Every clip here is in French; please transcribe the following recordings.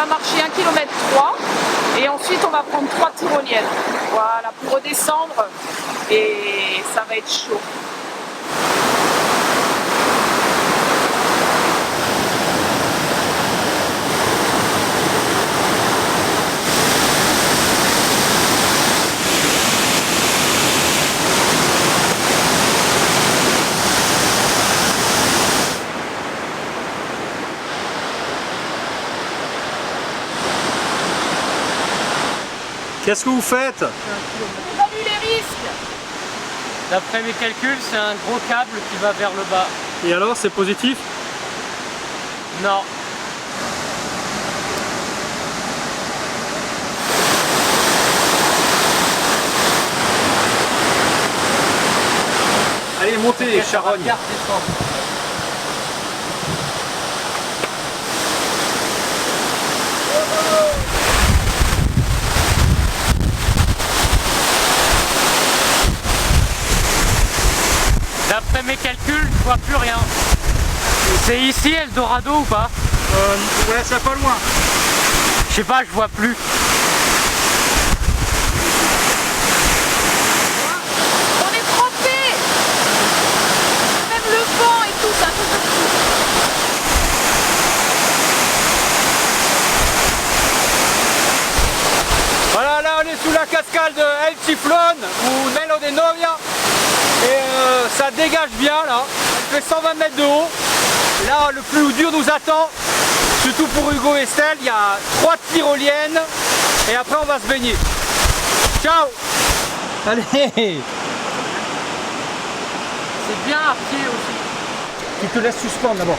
va marcher 1,3 km et ensuite on va prendre 3 tyroliennes. Voilà, pour redescendre et ça va être chaud. Qu'est-ce que vous faites? Évalue les risques. D'après mes calculs, c'est un gros câble qui va vers le bas. Et alors, c'est positif? Non. Allez, montez, charogne. D'après mes calculs, je vois plus rien. C'est ici Eldorado ou pas? Ouais, c'est pas loin. Je sais pas, je vois plus. On est trempé. Même le vent et tout, ça fait de fou. Voilà, là on est sous la cascade de El Chiflón ou Nelo de Novia. Et ça dégage bien là. Elle fait 120 mètres de haut. Là, le plus dur nous attend. Surtout pour Hugo et Estelle. Il y a 3 tyroliennes. Et après, on va se baigner. Ciao! Allez! C'est bien à pied aussi. Tu te laisses suspendre d'abord.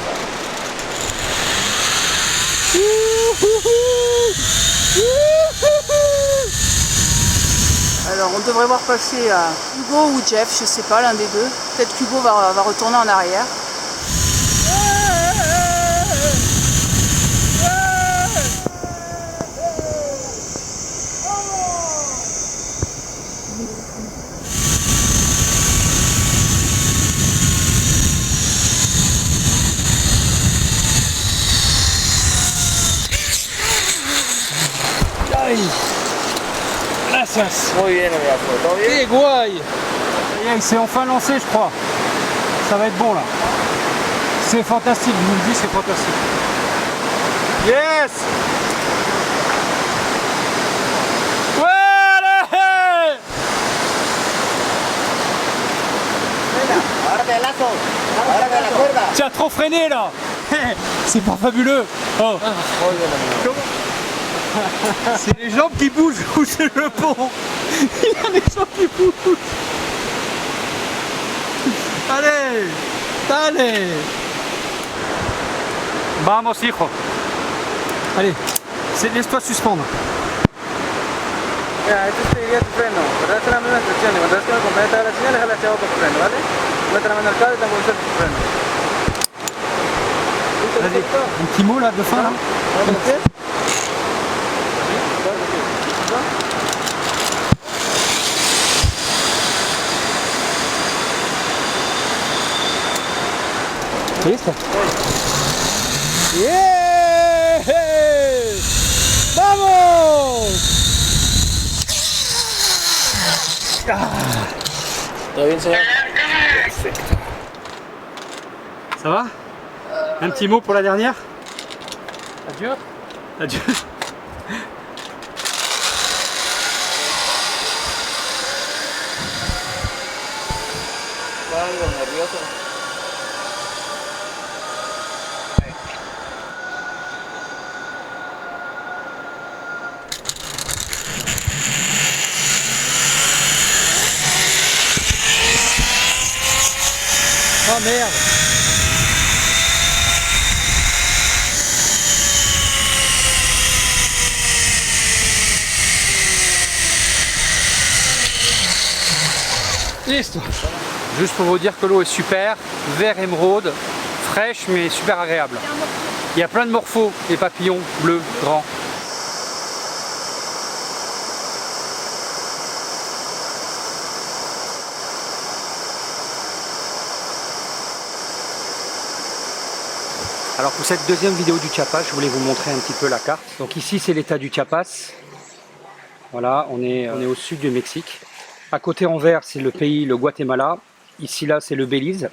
Alors on devrait voir passer Hugo ou Jeff, je sais pas, l'un des deux. Peut-être qu'Hugo va retourner en arrière. Gracias. Muy bien, amigo. ¿Todo bien? Et guay! Ça y est, il s'est enfin lancé, je crois. Ça va être bon là. C'est fantastique, je vous le dis, c'est fantastique. Yes! Ouais! Ahora te lazo. Ahora te la cuerda. Tu as trop freiné là! C'est pas fabuleux! Oh. C'est les jambes qui bougent ou c'est le pont? Il y a les jambes qui bougent! Allez! Allez! Vamos, hijo! Allez, laisse-toi suspendre. Mira, este sería tu freno. ¿Verdad? Es la misma instrucción. Y cuando ves que me completa la señal, déjale hacia otro freno, ¿vale? Mete la mano al cable y tampoco usar tu freno. Vas-y, un petit mot là de fin là? ¿Listo? ¡Yeah! ¡Vamos! ¿Todo bien, señor? Ça va? Un petit mot pour la dernière? Adieu. Adieu. Algo nervioso. Oh merde! Listo. Juste pour vous dire que l'eau est super, vert émeraude, fraîche mais super agréable. Il y a plein de morphos, des papillons bleus, grands. Alors pour cette deuxième vidéo du Chiapas, je voulais vous montrer un petit peu la carte. Donc ici c'est l'état du Chiapas. Voilà, on est au sud du Mexique. À côté en vert c'est le pays, le Guatemala. Ici là c'est le Belize.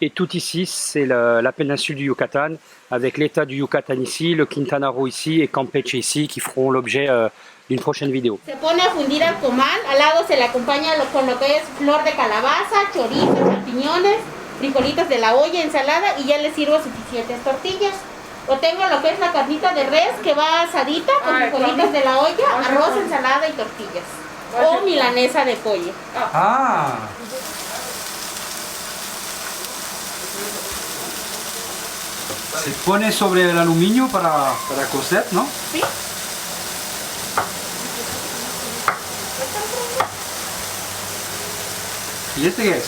Et tout ici c'est la péninsule du Yucatan, avec l'état du Yucatan ici, le Quintana Roo ici et Campeche ici, qui feront l'objet d'une prochaine vidéo. Se pone a fundir al comal, al lado se le acompaña con lo que es flor de calabaza, chorizo, champiñones, frijolitos de la olla, ensalada y ya le sirvo suficientes tortillas. O tengo lo que es la carnita de res que va asadita con frijolitos de la olla, arroz, ensalada y tortillas. O milanesa de pollo. Ah. Se pone sobre el aluminio para cocer, ¿no? Sí. ¿Y este qué es?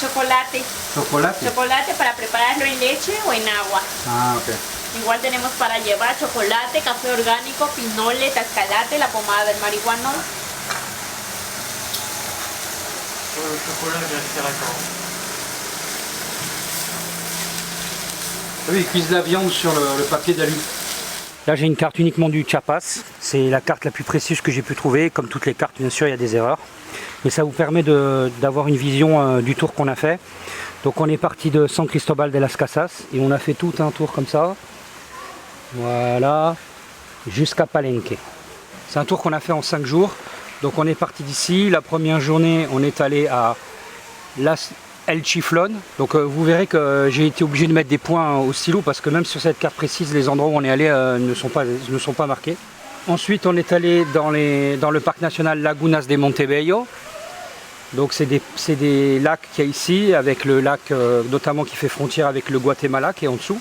Chocolate. Chocolate. Chocolate para prepararlo en leche o en agua. Ah, ok. Igual tenemos para llevar chocolate, café orgánico, pinole, tascalate, la pomada del marihuano. Le chocolat, j'ai intéressant. Oui, ils cuisent la viande sur le papier d'alu. Là j'ai une carte uniquement du Chiapas, c'est la carte la plus précise que j'ai pu trouver, comme toutes les cartes bien sûr il y a des erreurs, mais ça vous permet d'avoir une vision du tour qu'on a fait. Donc on est parti de San Cristobal de las Casas et on a fait tout un tour comme ça, voilà, jusqu'à Palenque. C'est un tour qu'on a fait en 5 jours, donc on est parti d'ici, la première journée on est allé à El Chiflón. Donc vous verrez que j'ai été obligé de mettre des points au stylo parce que même sur cette carte précise, les endroits où on est allé ne sont pas marqués. Ensuite on est allé dans le parc national Lagunas de Montebello. Donc c'est des lacs qu'il y a ici, avec le lac notamment qui fait frontière avec le Guatemala qui est en dessous.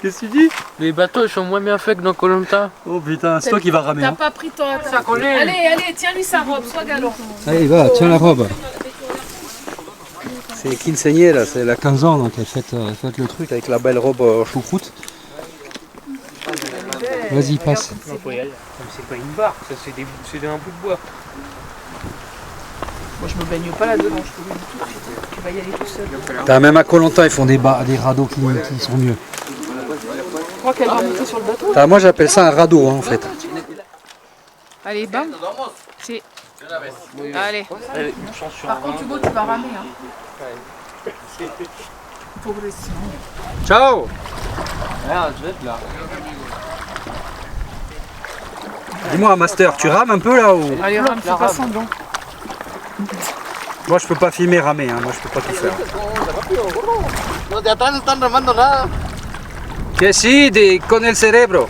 Qu'est-ce que tu dis? Les bateaux ils sont moins bien faits que dans Koh Lanta. Oh putain, c'est toi qui vas ramer. T'as pas pris toi. Allez, tiens-lui sa robe, sois galant. Allez va, tiens la robe. C'est quinceañera, elle a 15 ans donc elle fête le truc avec la belle robe choucroute. Vas-y, passe. Non, faut y aller. C'est pas une barre, ça c'est un bout de bois. Moi je me baigne pas là-dedans, je te le dis tout de suite. Tu vas y aller tout seul. Même à Koh Lanta ils font des radeaux qui sont mieux. Je crois qu'elle va monter sur le bateau. Moi j'appelle ça un radeau en fait. Allez, bam. C'est. Allez. Par contre, Hugo, tu vas ramer. Hein. Ciao. Dis-moi Master, tu rames un peu là ou... Allez, rame, fais pas semblant. Moi je peux pas filmer ramer, hein. Moi je peux pas tout faire. Los de atrás no están remando nada. Que si, con el cerebro.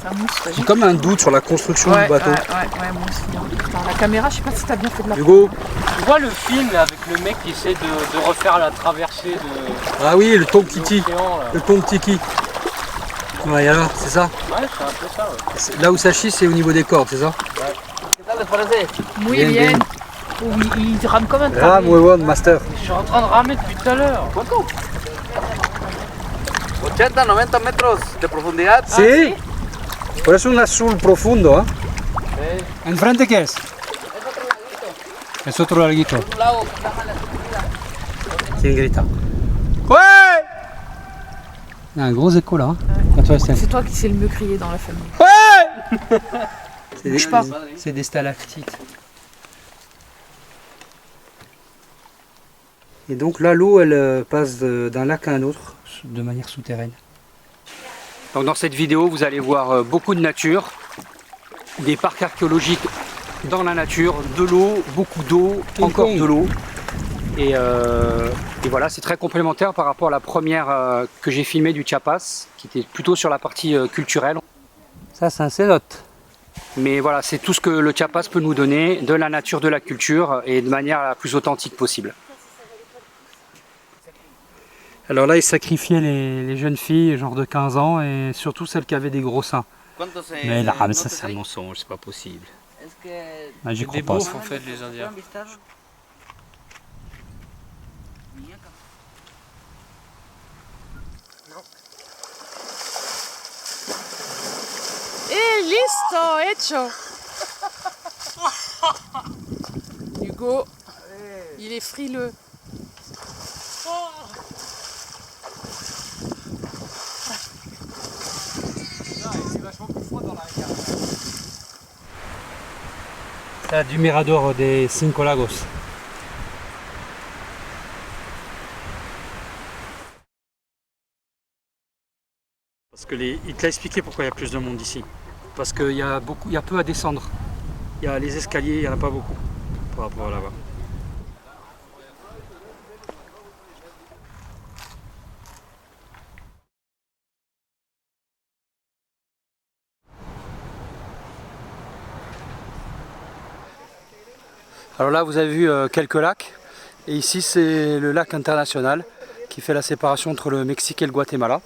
Ça mousse, t'as J'ai comme un doute sur la construction du bateau. Ouais, moi aussi. Hein. Putain, la caméra, je sais pas si t'as bien fait de la Hugo. Tu vois le film là, avec le mec qui essaie de refaire la traversée de Ah oui, le Tom Tiki. l'océan là. Le Tom Tiki. Ouais, alors, c'est ça. Ouais, c'est un peu ça. Ouais. Là où ça chie, c'est au niveau des cordes, c'est ça? ¿Qué tal les parece? Muy Bien, bien. bien. Oui, il rame comme un Ah, muy bon, Master. Je suis en train de ramer depuis tout à l'heure. 80-90 metros de profundidad. Sí. Por eso un azul profundo, ¿eh? ¿Enfrente qué es? Es otro larguito. ¿Quién grita? Ouais! Il y a un gros écho là. C'est toi qui sais le mieux crier dans la famille. Ouais! C'est des stalactites. Et donc là, l'eau, elle passe d'un lac à un autre de manière souterraine. Donc dans cette vidéo, vous allez voir beaucoup de nature, des parcs archéologiques dans la nature, de l'eau, beaucoup d'eau, encore de l'eau. Et voilà, c'est très complémentaire par rapport à la première que j'ai filmée du Chiapas, qui était plutôt sur la partie culturelle. Ça, c'est un cénote. Mais voilà, c'est tout ce que le Chiapas peut nous donner, de la nature, de la culture, et de manière la plus authentique possible. Alors là, ils sacrifiaient les jeunes filles, genre de 15 ans, et surtout celles qui avaient des gros seins. Mais là, mais ça c'est un mensonge, c'est pas possible. Ah, j'y crois Des pas. beaufs en fait, les Indiens. Et listo, hecho. Hugo, il est frileux. C'est du Mirador des Cinco Lagos. Parce que il te l'a expliqué pourquoi il y a plus de monde ici. Parce qu'il y a peu à descendre. Il y a les escaliers, il n'y en a pas beaucoup par rapport à là-bas. Alors là vous avez vu quelques lacs et ici c'est le lac international qui fait la séparation entre le Mexique et le Guatemala.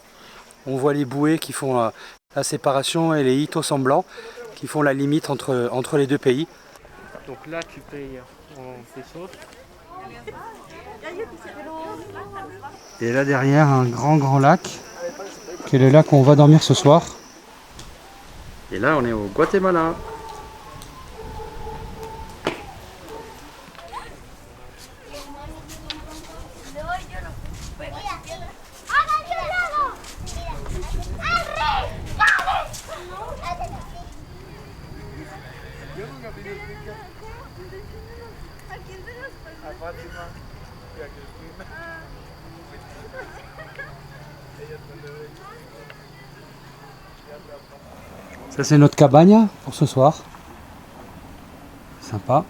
On voit les bouées qui font la séparation et les hitos en blanc qui font la limite entre les deux pays. Donc là tu payes en pesos. Et là derrière un grand lac qui est le lac où on va dormir ce soir. Et là on est au Guatemala. Ça c'est notre cabane pour ce soir. Sympa.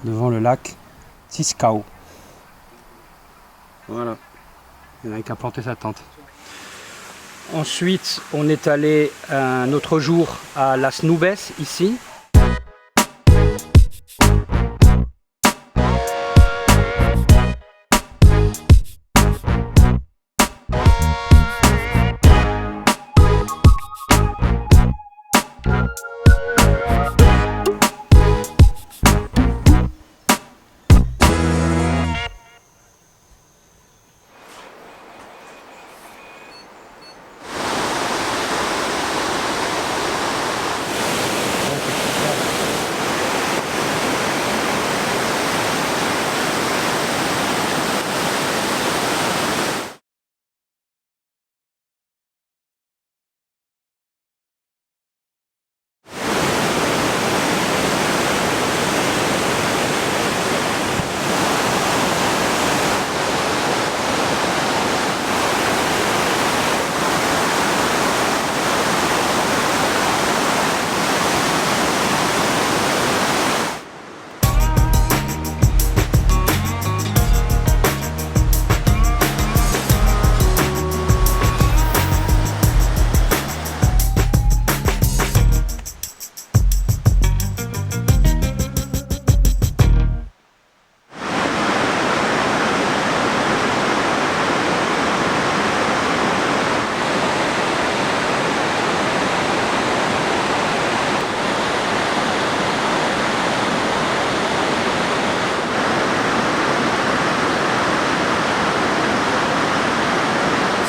Devant le lac Tiscao. Voilà. Il y en a qui a planté sa tente. Ensuite, on est allé un autre jour à Las Nubes ici.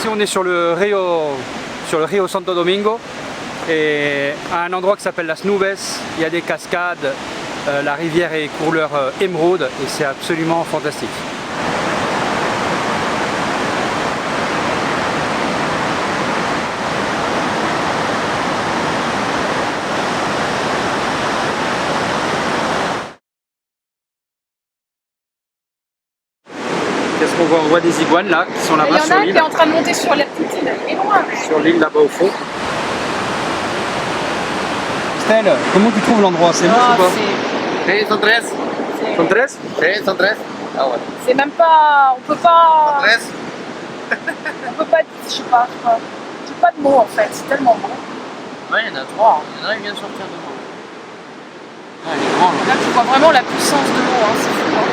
Ici on est sur le Rio Santo Domingo et à un endroit qui s'appelle Las Nubes, il y a des cascades, la rivière est couleur émeraude et c'est absolument fantastique. Qu'est-ce qu'on voit? On voit des iguanes là qui sont là-bas sur l'île. Il y en a un qui est en train de monter sur l'air toute île, et loin. Sur l'île là-bas au fond. Estelle, comment tu trouves l'endroit? C'est moche ou pas? Sí, son tres. Sont 13? Sí, son tres. Ah ouais. C'est même pas. On peut pas. Son tres. On peut pas. Je sais pas. J'ai pas de mots en fait, c'est tellement beau. Ouais, il y en a trois. Il y en a un qui vient de sortir de l'eau. Ouais, il est grand là. Là, tu vois vraiment la puissance de l'eau, hein, c'est fou. Hein.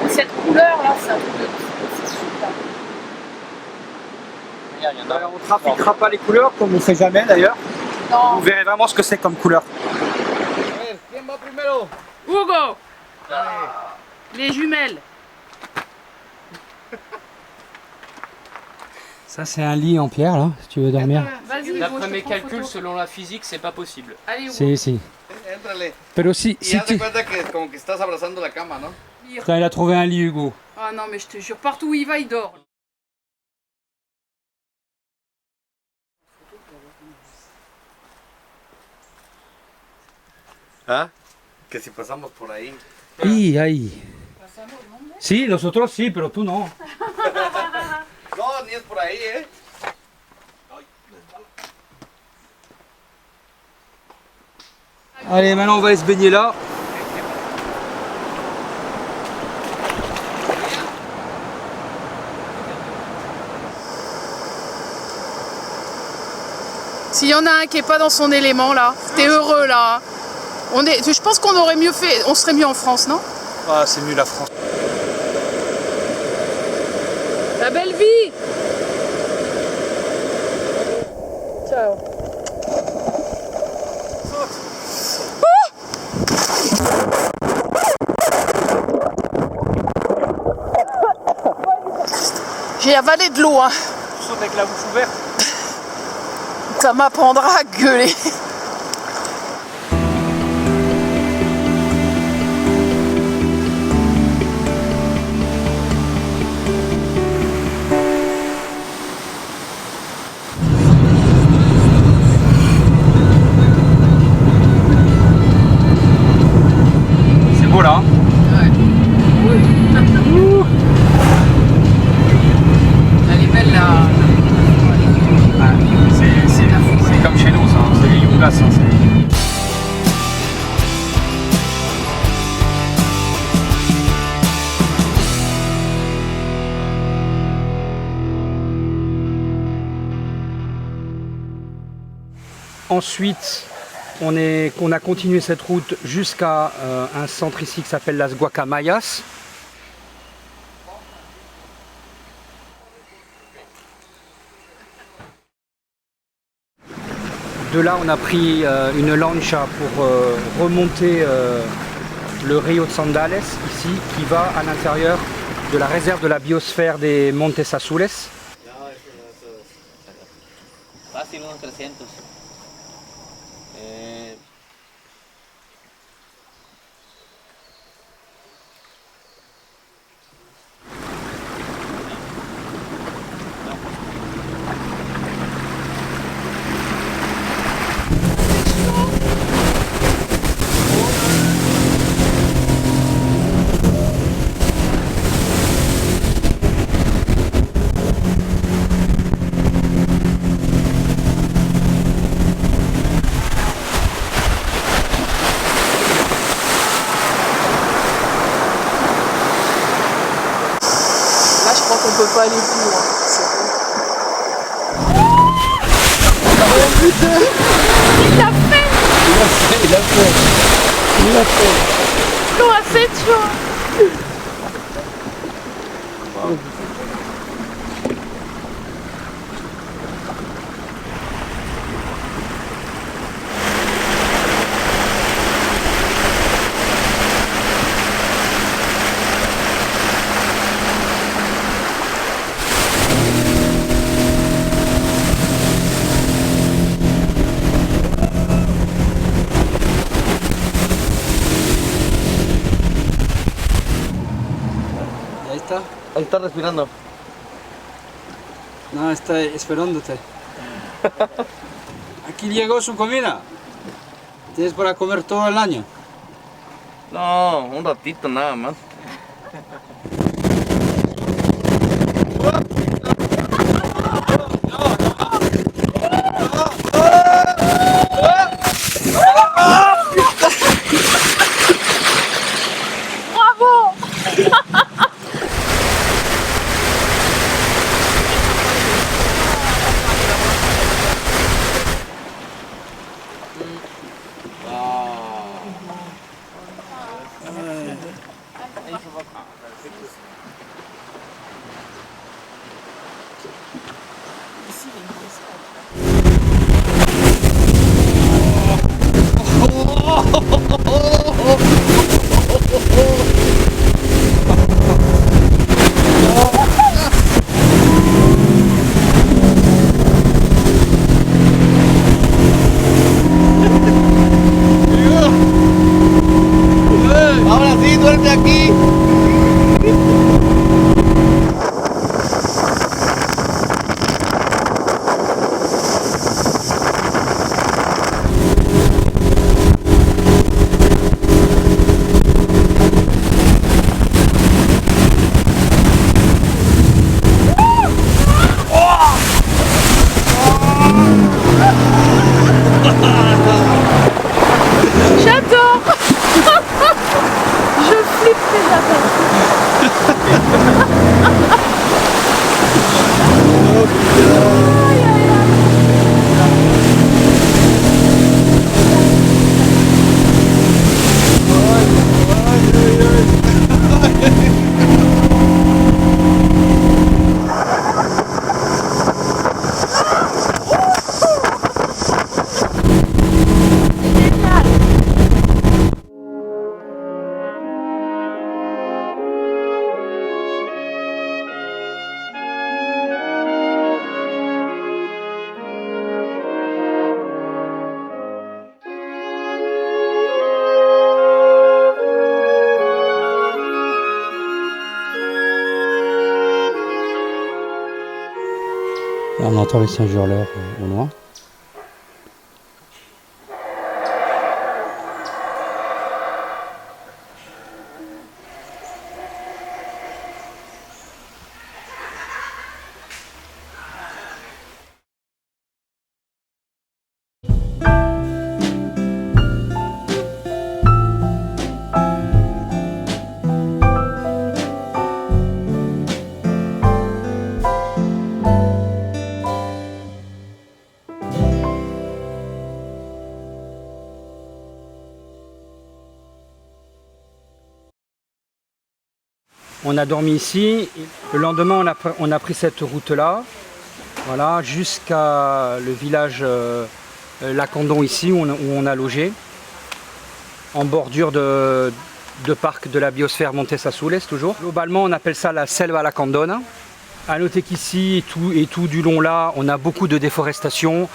Et cette couleur là, c'est un truc de. C'est super. Regarde, il y en a. On ne trafiquera pas les couleurs comme on ne fait jamais d'ailleurs. Non. Vous verrez vraiment ce que c'est comme couleur. Qui va primero? Hugo! Les jumelles. Ça c'est un lit en pierre là, si tu veux dormir. Vas-y, D'après mes calculs, selon la physique, c'est pas possible. Allez, Hugo. Si, si. Entrale. Pero si, Y si haz de tu... cuenta que como que estás abrazando la cama, ¿no? Putain, il a trouvé un lit Hugo. Ah non, mais je te jure, partout où il va, il dort. ¿Ah? Que si pasamos por ahí. Y ahí. Sí, nosotros sí, pero tú no. No, ni es por ahí, ¿eh? Allez, maintenant on va aller se baigner là. S'il y en a un qui est pas dans son élément là, t'es heureux là. Je pense qu'on aurait mieux fait, on serait mieux en France, non? Ah, c'est mieux la France. La belle vie. Ciao. J'ai avalé de l'eau, hein. Tu sautes avec la bouche ouverte. Ça m'apprendra à gueuler. C'est beau là. Elle est belle là. C'est comme chez nous, ça. C'est les Yungas. Ça, ensuite, on a continué cette route jusqu'à un centre ici qui s'appelle Las Guacamayas. De là, on a pris une lancha pour remonter le Rio Sandales, ici, qui va à l'intérieur de la réserve de la biosphère des Montes Azules. Fácil, unos 300. Là, je crois qu'on peut pas aller plus loin. Oh putain! Il l'a fait! Il l'a fait! L'eau a fait, tu vois! Ahí está respirando. No, está esperándote. Aquí llegó su comida. Tienes para comer todo el año. No, un ratito nada más. On entend les singes hurleurs au loin. On a dormi ici, le lendemain on a pris cette route-là, voilà, jusqu'à le village Lacandon ici où on a logé, en bordure de parc de la biosphère Montes Azules toujours. Globalement on appelle ça la selva lacandona. À noter qu'ici et tout du long là, on a beaucoup de déforestation,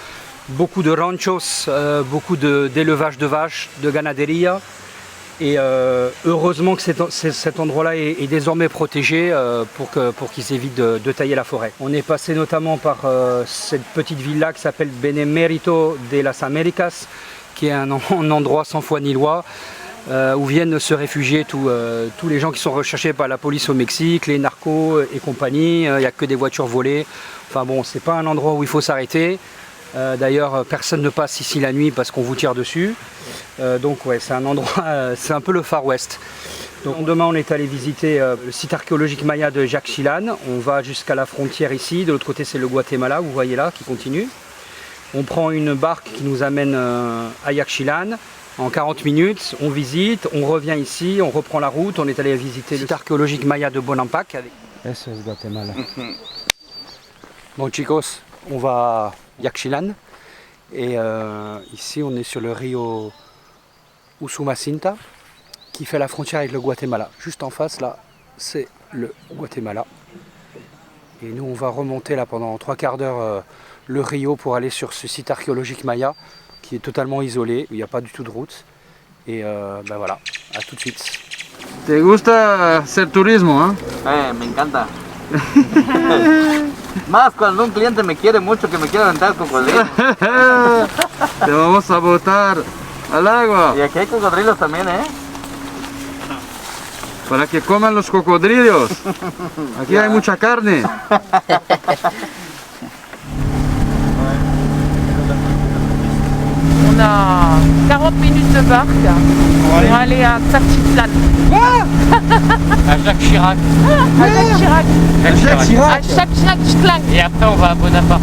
beaucoup de ranchos, beaucoup d'élevage de vaches, de ganaderia. Et heureusement que cet endroit-là est désormais protégé pour qu'ils évitent de tailler la forêt. On est passé notamment par cette petite ville-là qui s'appelle Benemérito de las Américas, qui est un endroit sans foi ni loi, où viennent se réfugier tous les gens qui sont recherchés par la police au Mexique, les narcos et compagnie. Il n'y a que des voitures volées. Enfin bon, c'est pas un endroit où il faut s'arrêter. D'ailleurs, personne ne passe ici la nuit parce qu'on vous tire dessus. Donc ouais, c'est un endroit, c'est un peu le Far West. Donc demain, on est allé visiter le site archéologique maya de Yaxchilan. On va jusqu'à la frontière ici. De l'autre côté, c'est le Guatemala, vous voyez là, qui continue. On prend une barque qui nous amène à Yaxchilan. En 40 minutes, on visite, on revient ici, on reprend la route. On est allé visiter le site archéologique maya de Bonampak. Eso es Guatemala. Bon chicos, on va à Yaxchilan et ici on est sur le rio Usumacinta qui fait la frontière avec le Guatemala. Juste en face là, c'est le Guatemala. Et nous on va remonter là pendant 3 quarts d'heure le rio pour aller sur ce site archéologique maya qui est totalement isolé, où il n'y a pas du tout de route. Et ben voilà, à tout de suite. ¿Te gusta hacer turismo, hein? Me encanta. Más cuando un cliente me quiere mucho, que me quiere aventar cocodrilos. Te vamos a botar al agua Y aquí hay cocodrilos también, ¿eh? para que coman los cocodrilos. Aquí hay mucha carne. On a 40 minutes de barque pour aller à Tsachtitlan. À Jacques Chirac. À Jacques Chirac. À Tsachtitlan. Et après on va à Bonaparte.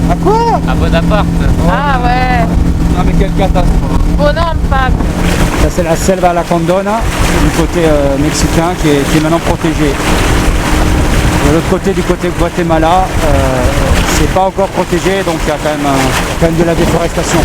À quoi? À Bonaparte. Ah ouais. Non mais quelle catastrophe. Bonaparte. Ça c'est la selva lacandona du côté mexicain qui est maintenant protégée. De l'autre côté, du côté Guatemala, c'est pas encore protégé, donc il y a quand même de la déforestation.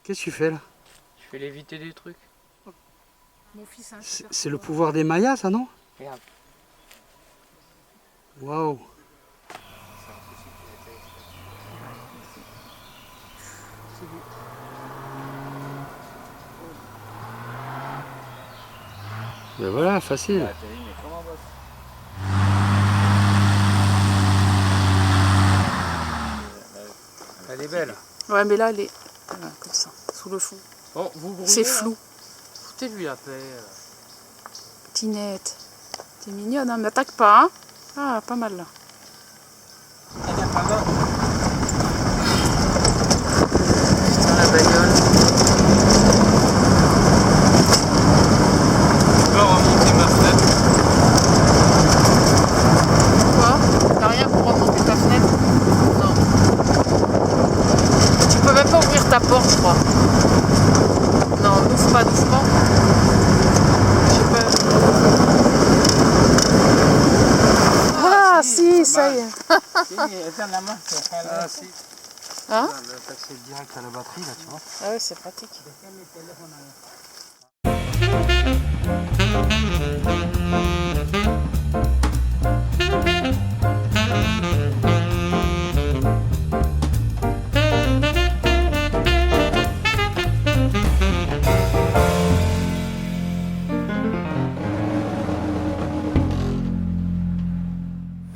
Qu'est-ce que tu fais là? Je fais léviter des trucs. C'est le pouvoir des Mayas, ça, non? Regarde. Waouh! Ben voilà, facile. Elle est belle. Ouais, mais là, elle est voilà, comme ça, sous le fond. Bon, vous brûlez, C'est là. flou. Foutez-lui la paix. Tinette. T'es mignonne, hein, m'attaque pas, hein. Ah, pas mal là. Dans la bagnole. Je peux remonter ma fenêtre. Quoi? T'as rien pour remonter ta fenêtre? Non. Tu peux même pas ouvrir ta porte, je crois. Non, n'ouvre pas doucement. Je sais pas. Ah, si, ça y est. Ah si. Hein? L'accès direct à la batterie là, tu vois. Ah ouais, c'est pratique.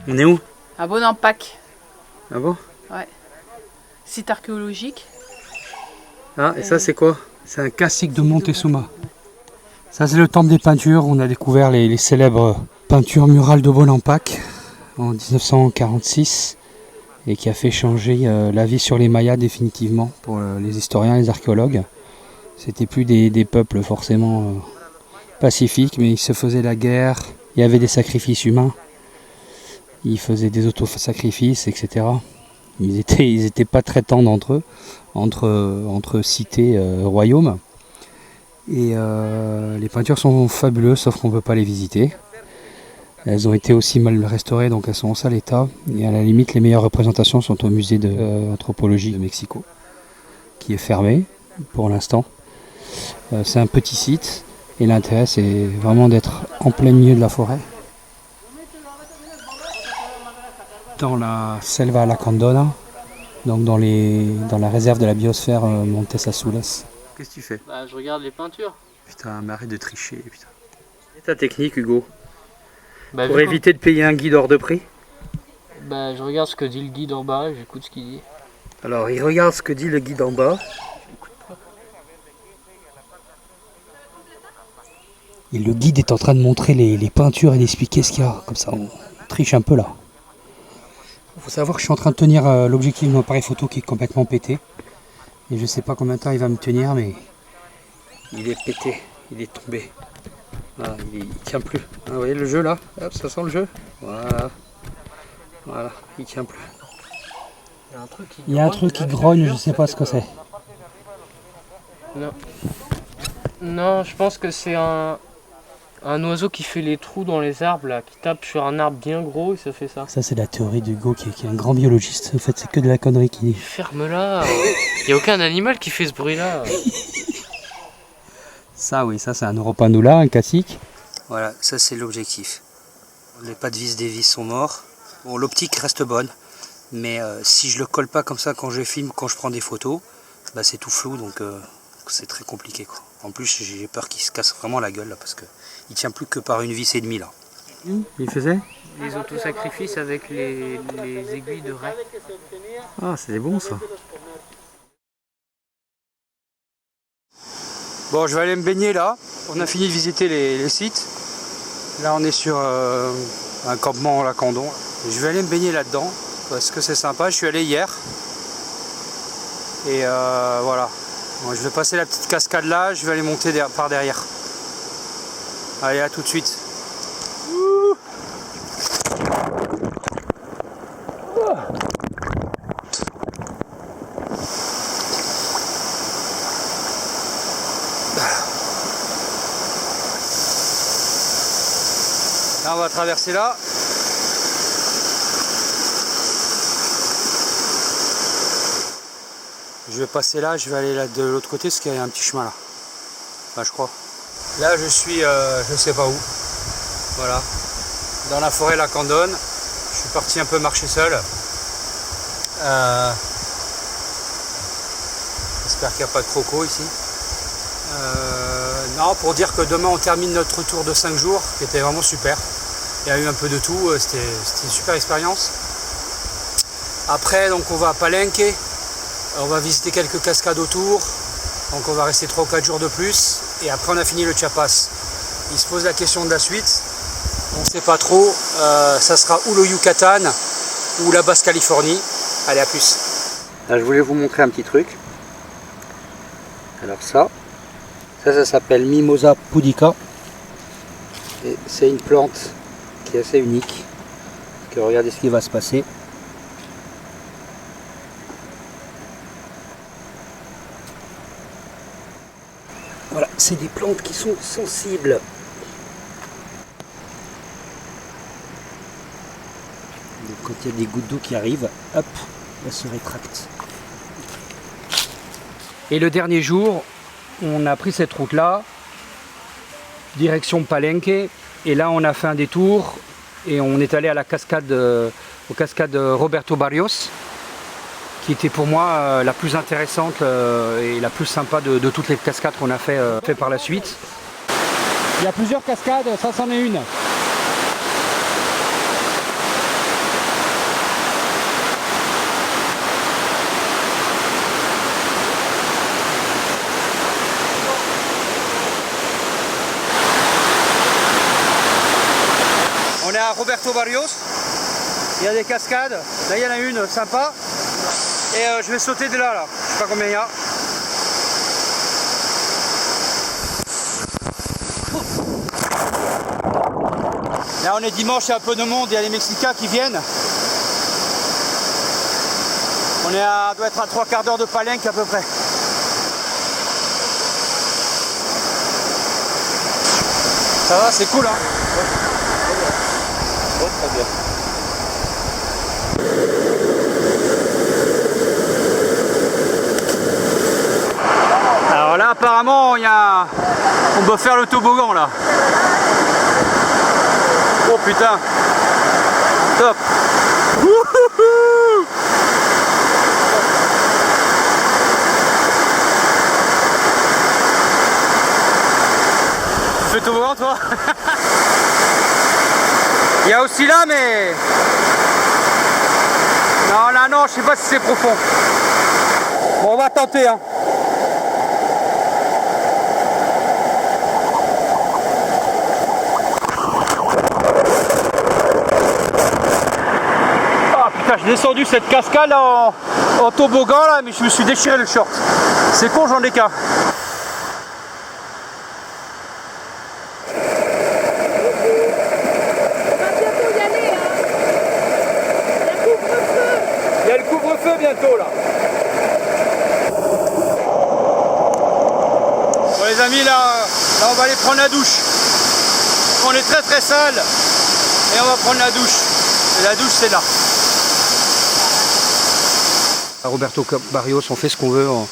On est où? À Bonampak. Ah bon? Site archéologique. Ah, et ça c'est quoi? C'est un classique de Montezuma. Ça c'est le temple des peintures. On a découvert les célèbres peintures murales de Bonampak en 1946 et qui a fait changer la vie sur les Mayas définitivement pour les historiens et les archéologues. C'était plus des peuples forcément pacifiques, mais ils se faisaient la guerre, il y avait des sacrifices humains, ils faisaient des autosacrifices, etc. Ils étaient pas très tendres entre eux, entre cités, royaumes. Et les peintures sont fabuleuses, sauf qu'on ne peut pas les visiter. Elles ont été aussi mal restaurées, donc elles sont en sale état. Et à la limite, les meilleures représentations sont au musée d'anthropologie de Mexico, qui est fermé pour l'instant. C'est un petit site, et l'intérêt c'est vraiment d'être en plein milieu de la forêt. Dans la Selva Lacandona, donc dans la réserve de la biosphère Montes Azules. Qu'est-ce que tu fais? Bah, je regarde les peintures. Putain, mais arrête de tricher, putain. Et ta technique, Hugo? Bah, Pour éviter de payer un guide hors de prix? Bah, je regarde ce que dit le guide en bas et j'écoute ce qu'il dit. Alors, il regarde ce que dit le guide en bas. Et le guide est en train de montrer les peintures et d'expliquer ce qu'il y a. Comme ça, on triche un peu là. Il faut savoir que je suis en train de tenir l'objectif de mon appareil photo qui est complètement pété. Et je sais pas combien de temps il va me tenir, mais il est pété, il est tombé. Voilà, il tient plus. Ah, vous voyez le jeu là? Hop, ça sent le jeu. Voilà. Voilà, il tient plus. Il y a un truc qui grogne, je sais pas ce que c'est. Non. Non, je pense que c'est un oiseau qui fait les trous dans les arbres là, qui tape sur un arbre bien gros et ça fait ça. Ça c'est la théorie d'Hugo qui est un grand biologiste. En fait c'est que de la connerie qu'il dit. Ferme-la. Il n'y a aucun animal qui fait ce bruit là. Ça oui, ça c'est un Europandula, un classique. Voilà, ça c'est l'objectif. Les pas de vis des vis sont morts. Bon, l'optique reste bonne, mais si je le colle pas comme ça quand je filme, quand je prends des photos, bah c'est tout flou, donc c'est très compliqué quoi. En plus j'ai peur qu'il se casse vraiment la gueule là, parce que il tient plus que par une vis et demie là. Il faisait Les autosacrifices avec les aiguilles de raie. Ah, c'est bon ça. Bon, je vais aller me baigner là. On a fini de visiter les sites. Là, on est sur un campement en Lacandon. Je vais aller me baigner là-dedans parce que c'est sympa. Je suis allé hier. Et voilà. Bon, je vais passer la petite cascade là. Je vais aller monter par derrière. Allez, à tout de suite. Là, on va traverser là. Je vais passer là, je vais aller là de l'autre côté parce qu'il y a un petit chemin là. Enfin, je crois. Là, je suis, je sais pas où. Voilà. Dans la forêt Lacandone. Je suis parti un peu marcher seul. J'espère qu'il n'y a pas de crocos ici. Non, pour dire que demain on termine notre tour de 5 jours, qui était vraiment super. Il y a eu un peu de tout, c'était une super expérience. Après, donc on va à Palenque, On va visiter quelques cascades autour, donc on va rester 3 ou 4 jours de plus, et après on a fini le Chiapas. Il se pose la question de la suite, on ne sait pas trop, ça sera ou le Yucatan ou la Basse-Californie. Allez, à plus. Là, je voulais vous montrer un petit truc. Alors ça s'appelle Mimosa pudica. Et c'est une plante qui est assez unique. Parce que regardez ce qui va se passer. Voilà, c'est des plantes qui sont sensibles. Donc quand il y a des gouttes d'eau qui arrivent, hop, elle se rétracte. Et le dernier jour, on a pris cette route-là, direction Palenque, et là on a fait un détour et on est allé à la cascade, aux cascades Roberto Barrios, qui était pour moi la plus intéressante et la plus sympa de toutes les cascades qu'on a fait par la suite. Il y a plusieurs cascades, ça c'en est une. On est à Roberto Barrios, il y a des cascades, là il y en a une sympa, et je vais sauter de là, je sais pas combien il y a. Là on est dimanche, il y a un peu de monde, il y a les Mexicains qui viennent. On doit être à 3 quarts d'heure de Palenque à peu près. Ça va, c'est cool hein. Très bien. Alors là apparemment on doit faire le toboggan là. Oh putain. Top. Wouhou. Tu fais toboggan toi? Il y a aussi là, mais... Non, là, non, je sais pas si c'est profond. Bon, on va tenter, hein. Ah, putain, j'ai descendu cette cascade en toboggan, là, mais je me suis déchiré le short. C'est con, j'en ai qu'un. Bientôt là. Bon les amis, là on va aller prendre la douche. On est très sale et on va prendre la douche. Et la douche c'est là. À Roberto Barrios, on fait ce qu'on veut. On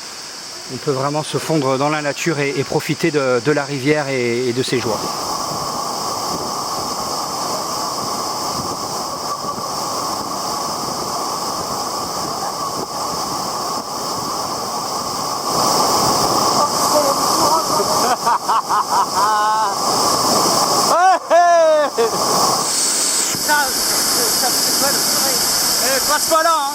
peut vraiment se fondre dans la nature et profiter de la rivière et de ses joies. Passe pas là hein.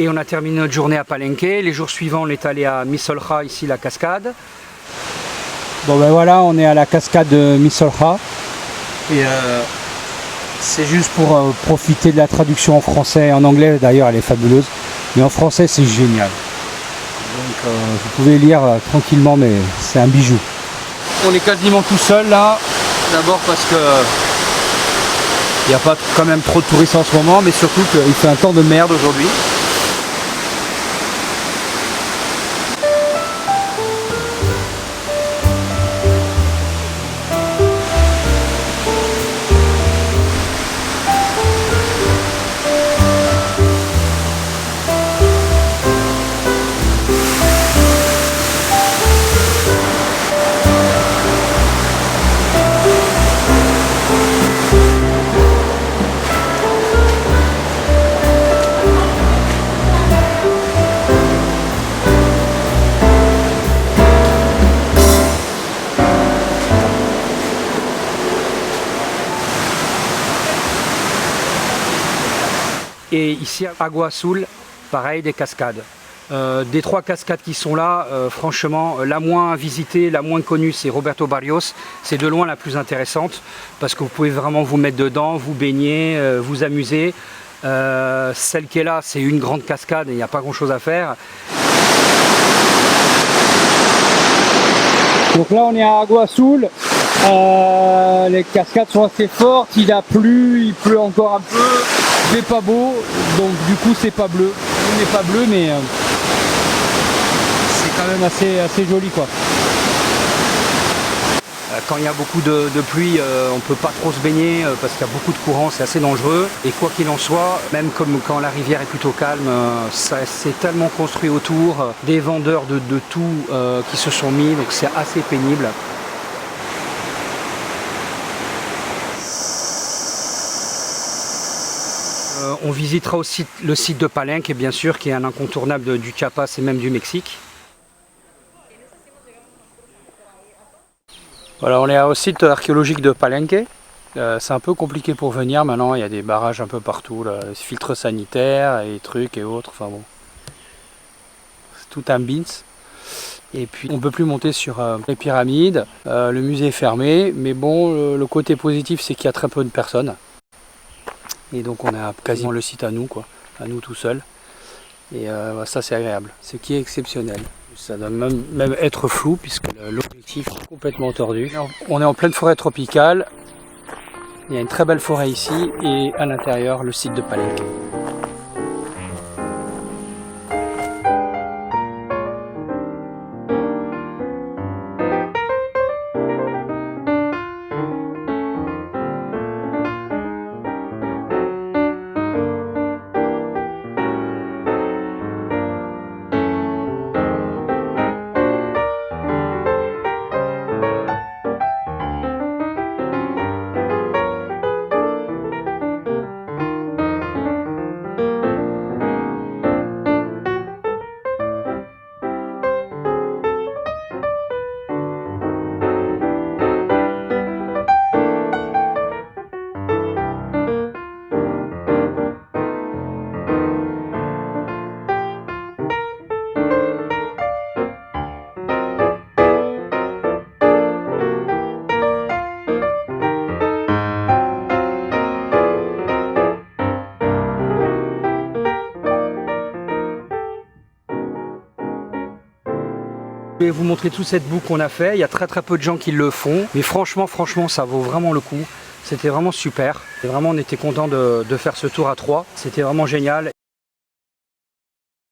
Et on a terminé notre journée à Palenque. Les jours suivants, on est allé à Misolja, ici la cascade. Bon ben voilà, on est à la cascade de Misolja. Et c'est juste pour profiter de la traduction en français. En anglais d'ailleurs, elle est fabuleuse. Mais en français, c'est génial. Donc vous pouvez lire tranquillement, mais c'est un bijou. On est quasiment tout seul là. D'abord parce que il n'y a pas quand même trop de touristes en ce moment, mais surtout qu'il fait un temps de merde aujourd'hui. Et ici à Agua Azul, pareil, des cascades. Des 3 cascades qui sont là, franchement, la moins visitée, la moins connue, c'est Roberto Barrios. C'est de loin la plus intéressante parce que vous pouvez vraiment vous mettre dedans, vous baigner, vous amuser. Celle qui est là, c'est une grande cascade et il n'y a pas grand chose à faire. Donc là, on est à Agua Azul. Les cascades sont assez fortes, il a plu, il pleut encore un peu. Il fait pas beau, donc du coup c'est pas bleu. Il n'est pas bleu, mais c'est quand même assez joli quoi. Quand il y a beaucoup de pluie, on ne peut pas trop se baigner parce qu'il y a beaucoup de courant, c'est assez dangereux. Et quoi qu'il en soit, même comme quand la rivière est plutôt calme, c'est tellement construit autour, des vendeurs de tout qui se sont mis, donc c'est assez pénible. On visitera aussi le site de Palenque, bien sûr, qui est un incontournable du Chiapas et même du Mexique. Voilà, on est au site archéologique de Palenque. C'est un peu compliqué pour venir maintenant, il y a des barrages un peu partout, là, des filtres sanitaires et trucs et autres, enfin bon. C'est tout un bins. Et puis on ne peut plus monter sur les pyramides, le musée est fermé, mais bon, le côté positif c'est qu'il y a très peu de personnes. Et donc on a quasiment le site à nous, quoi, à nous tout seuls. Et ça c'est agréable, ce qui est exceptionnel. Ça doit même être flou puisque l'objectif est complètement tordu. On est en pleine forêt tropicale. Il y a une très belle forêt ici et à l'intérieur le site de Palenque. Je vais vous montrer toute cette boucle qu'on a fait. Il y a très peu de gens qui le font, mais franchement ça vaut vraiment le coup. C'était vraiment super. Et vraiment on était content de faire ce tour à 3. C'était vraiment génial.